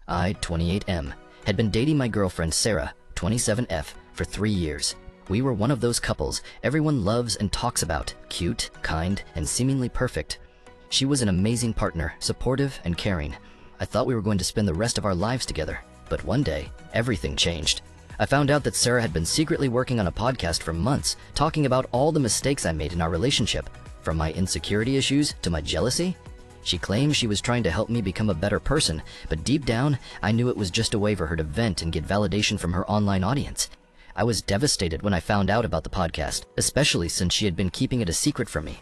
I, 28M, had been dating my girlfriend Sarah, 27F, for 3 years. We were one of those couples everyone loves and talks about, cute, kind, and seemingly perfect. She was an amazing partner, supportive and caring. I thought we were going to spend the rest of our lives together, but one day, everything changed. I found out that Sarah had been secretly working on a podcast for months, talking about all the mistakes I made in our relationship, from my insecurity issues to my jealousy. She claimed she was trying to help me become a better person, but deep down, I knew it was just a way for her to vent and get validation from her online audience. I was devastated when I found out about the podcast, especially since she had been keeping it a secret from me.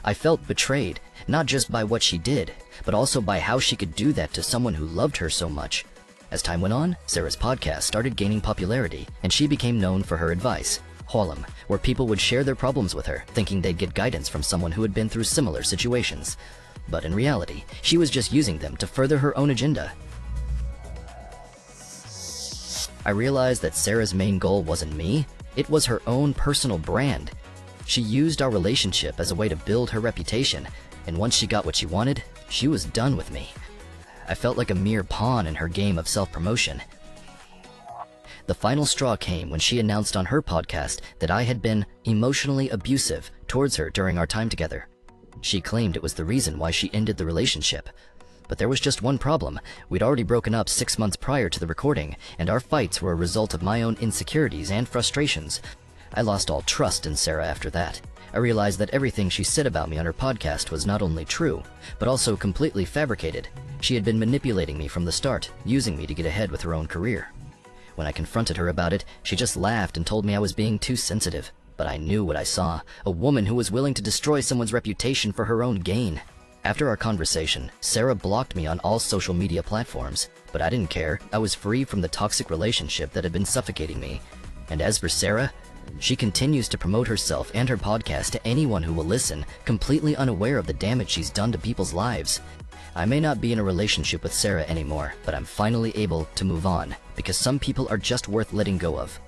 I felt betrayed, not just by what she did, but also by how she could do that to someone who loved her so much. As time went on, Sarah's podcast started gaining popularity, and she became known for her advice, Hollum, where people would share their problems with her, thinking they'd get guidance from someone who had been through similar situations. But in reality, she was just using them to further her own agenda. I realized that Sarah's main goal wasn't me, it was her own personal brand. She used our relationship as a way to build her reputation, and once she got what she wanted, she was done with me. I felt like a mere pawn in her game of self-promotion. The final straw came when she announced on her podcast that I had been emotionally abusive towards her during our time together. She claimed it was the reason why she ended the relationship. But there was just one problem. We'd already broken up 6 months prior to the recording, and our fights were a result of my own insecurities and frustrations. I lost all trust in Sarah after that. I realized that everything she said about me on her podcast was not only true, but also completely fabricated. She had been manipulating me from the start, using me to get ahead with her own career. When I confronted her about it, she just laughed and told me I was being too sensitive. But I knew what I saw, a woman who was willing to destroy someone's reputation for her own gain. After our conversation, Sarah blocked me on all social media platforms, but I didn't care. I was free from the toxic relationship that had been suffocating me. And as for Sarah, she continues to promote herself and her podcast to anyone who will listen, completely unaware of the damage she's done to people's lives. I may not be in a relationship with Sarah anymore, but I'm finally able to move on, because some people are just worth letting go of.